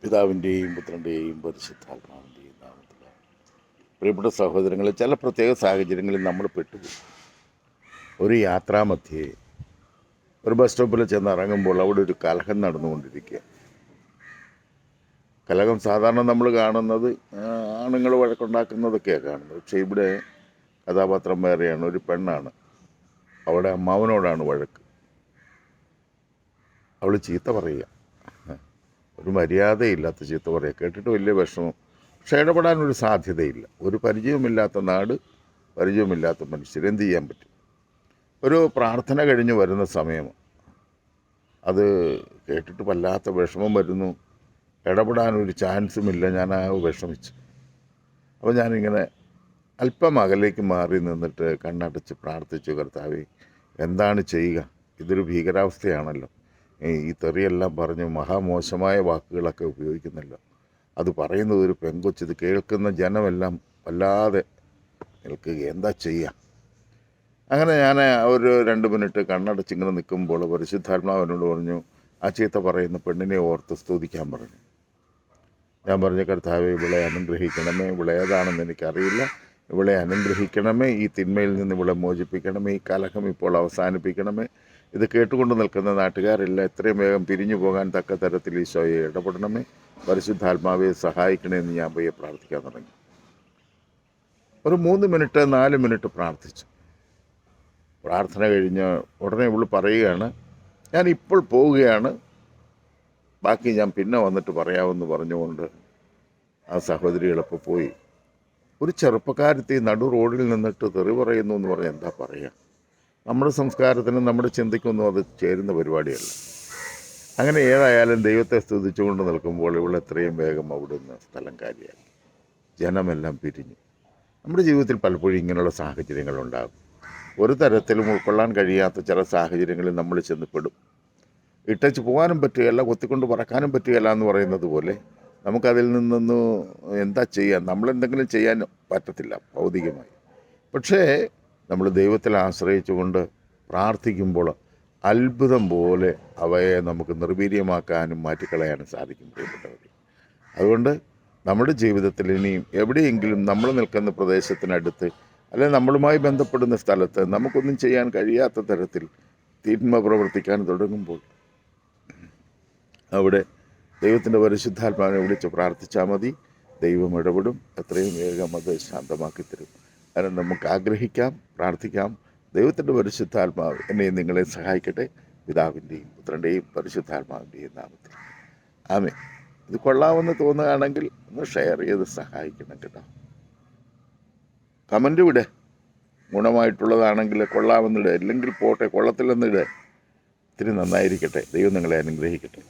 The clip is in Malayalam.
പിതാവിൻ്റെയും പുത്രൻ്റെയും പരിശുദ്ധാത്മാവിൻ്റെയും നാമത്തിൽ പ്രിയപ്പെട്ട സഹോദരങ്ങളെ, ചില പ്രത്യേക സാഹചര്യങ്ങളിൽ നമ്മൾ പെട്ടുപോകും. ഒരു യാത്രാമധ്യേ ഒരു ബസ് സ്റ്റോപ്പിൽ ചെന്ന് ഇറങ്ങുമ്പോൾ അവിടെ ഒരു കലഹം നടന്നുകൊണ്ടിരിക്കുക. കലഹം സാധാരണ നമ്മൾ കാണുന്നത് ആണുങ്ങൾ വഴക്കുണ്ടാക്കുന്നതൊക്കെയാണ് കാണുന്നത്. പക്ഷേ ഇവിടെ കഥാപാത്രം വേറെയാണ്. ഒരു പെണ്ണാണ്. അവിടെ അമ്മാവനോടാണ് വഴക്ക്. അവൾ ചീത്ത പറയുക, ഒരു മര്യാദയില്ലാത്ത ചീത്ത പറയുക. കേട്ടിട്ട് വലിയ വിഷമം. പക്ഷെ ഇടപെടാനൊരു സാധ്യതയില്ല. ഒരു പരിചയമില്ലാത്ത നാട്, പരിചയമില്ലാത്ത മനുഷ്യർ, എന്ത് ചെയ്യാൻ പറ്റും? ഒരു പ്രാർത്ഥന കഴിഞ്ഞ് വരുന്ന സമയം അത് കേട്ടിട്ട് വല്ലാത്ത വിഷമം വരുന്നു. ഇടപെടാനൊരു ചാൻസുമില്ല. ഞാൻ വിഷമിച്ചു. അപ്പോൾ ഞാനിങ്ങനെ അല്പം അകലേക്ക് മാറി നിന്നിട്ട് കണ്ണടച്ച് പ്രാർത്ഥിച്ചു, കർത്താവേ, എന്താണ് ചെയ്യുക? ഇതൊരു ഭീകരാവസ്ഥയാണല്ലോ. ഈ തെറിയെല്ലാം പറഞ്ഞ് മഹാമോശമായ വാക്കുകളൊക്കെ ഉപയോഗിക്കുന്നല്ലോ. അത് പറയുന്നത് ഒരു പെങ്കൊച്ച്. ഇത് കേൾക്കുന്ന ജനമെല്ലാം വല്ലാതെ നിൽക്കുക. എന്താ ചെയ്യുക? അങ്ങനെ ഞാൻ ഒരു 2 മിനിറ്റ് കണ്ണടച്ചിങ്ങനെ നിൽക്കുമ്പോൾ പരിശുദ്ധാത്മാവിനോട് പറഞ്ഞു, ആ ചീത്ത പറയുന്ന പെണ്ണിനെ ഓർത്ത് സ്തുതിക്കാൻ പറഞ്ഞു. ഞാൻ പറഞ്ഞു, കർത്താവേ, ഇവളെ അനുഗ്രഹിക്കണമേ. ഇവളെ ഏതാണെന്ന് എനിക്കറിയില്ല. ഇവളെ അനുഗ്രഹിക്കണമേ. ഈ തിന്മയിൽ നിന്ന് ഇവളെ മോചിപ്പിക്കണമേ. ഈ കലഹം ഇപ്പോൾ അവസാനിപ്പിക്കണമേ. ഇത് കേട്ടുകൊണ്ട് നിൽക്കുന്ന നാട്ടുകാരെല്ലാം എത്രയും വേഗം പിരിഞ്ഞു പോകാൻ തക്ക തരത്തിൽ ഈശോയെ ഇടപെടണമേ. പരിശുദ്ധാത്മാവെ സഹായിക്കണമെന്ന് ഞാൻ പോയി പ്രാർത്ഥിക്കാൻ തുടങ്ങി. ഒരു 3 മിനിറ്റ് 4 മിനിറ്റ് പ്രാർത്ഥിച്ചു. പ്രാർത്ഥന കഴിഞ്ഞ് ഉടനെ ഇവൾ പറയുകയാണ്, ഞാൻ ഇപ്പോൾ പോവുകയാണ്, ബാക്കി ഞാൻ പിന്നെ വന്നിട്ട് പറയാമെന്ന് പറഞ്ഞുകൊണ്ട് ആ സഹോദരി എളുപ്പം പോയി. ഒരു ചെറുപ്പക്കാരത്തി നടു റോഡിൽ നിന്നിട്ട് തെറി പറയുന്നു എന്ന് പറഞ്ഞാൽ എന്താ പറയുക? നമ്മുടെ സംസ്കാരത്തിനും നമ്മുടെ ചിന്തയ്ക്കൊന്നും അത് ചേരുന്ന പരിപാടിയല്ല. അങ്ങനെ ഏതായാലും ദൈവത്തെ സ്തുതിച്ചുകൊണ്ട് നിൽക്കുമ്പോൾ ഇവിടെ എത്രയും വേഗം അവിടുന്ന് സ്ഥലം കാര്യമായി. ജനമെല്ലാം പിരിഞ്ഞു. നമ്മുടെ ജീവിതത്തിൽ പലപ്പോഴും ഇങ്ങനെയുള്ള സാഹചര്യങ്ങളുണ്ടാകും. ഒരു തരത്തിലും ഉൾക്കൊള്ളാൻ കഴിയാത്ത ചില സാഹചര്യങ്ങളിൽ നമ്മൾ ചെന്നപ്പെടും. ഇട്ടച്ച് പോകാനും പറ്റുകയില്ല, കൊത്തിക്കൊണ്ട് പറക്കാനും പറ്റുകയില്ല എന്ന് പറയുന്നത് പോലെ നമുക്കതിൽ നിന്നൊന്നും എന്താ ചെയ്യാൻ, നമ്മളെന്തെങ്കിലും ചെയ്യാൻ പറ്റത്തില്ല ഭൗതികമായി. പക്ഷേ നമ്മൾ ദൈവത്തിൽ ആശ്രയിച്ചുകൊണ്ട് പ്രാർത്ഥിക്കുമ്പോൾ അത്ഭുതം പോലെ അവയെ നമുക്ക് നിർവീര്യമാക്കാനും മാറ്റിക്കളയാനും സാധിക്കും പ്രിയപ്പെട്ടവർ. അതുകൊണ്ട് നമ്മുടെ ജീവിതത്തിൽ ഇനിയും എവിടെയെങ്കിലും നമ്മൾ നിൽക്കുന്ന പ്രദേശത്തിനടുത്ത് അല്ലെങ്കിൽ നമ്മളുമായി ബന്ധപ്പെടുന്ന സ്ഥലത്ത് നമുക്കൊന്നും ചെയ്യാൻ കഴിയാത്ത തരത്തിൽ തിന്മ പ്രവർത്തിക്കാൻ തുടങ്ങുമ്പോൾ അവിടെ ദൈവത്തിൻ്റെ പരിശുദ്ധാത്മാവിനെ വിളിച്ച് പ്രാർത്ഥിച്ചാൽ മതി. ദൈവം ഇടപെടും. എത്രയും വേഗം അത് ശാന്തമാക്കി തരും. കാരണം നമുക്ക് ആഗ്രഹിക്കാം, പ്രാർത്ഥിക്കാം. ദൈവത്തിൻ്റെ പരിശുദ്ധാത്മാവ് എന്നെയും നിങ്ങളെ സഹായിക്കട്ടെ. പിതാവിൻ്റെയും പുത്രൻ്റെയും പരിശുദ്ധാത്മാവിൻ്റെയും നാമത്തിൽ ആമേൻ. ഇത് കൊള്ളാമെന്ന് തോന്നുകയാണെങ്കിൽ ഒന്ന് ഷെയർ ചെയ്ത് സഹായിക്കണം കേട്ടോ. കമൻറ്റ് വിട്. ഗുണമായിട്ടുള്ളതാണെങ്കിൽ കൊള്ളാമെന്നിട്, അല്ലെങ്കിൽ പോട്ടെ കൊള്ളത്തില്ലെന്നിട്. ഇത്തിരി നന്നായിരിക്കട്ടെ. ദൈവം നിങ്ങളെ അനുഗ്രഹിക്കട്ടെ.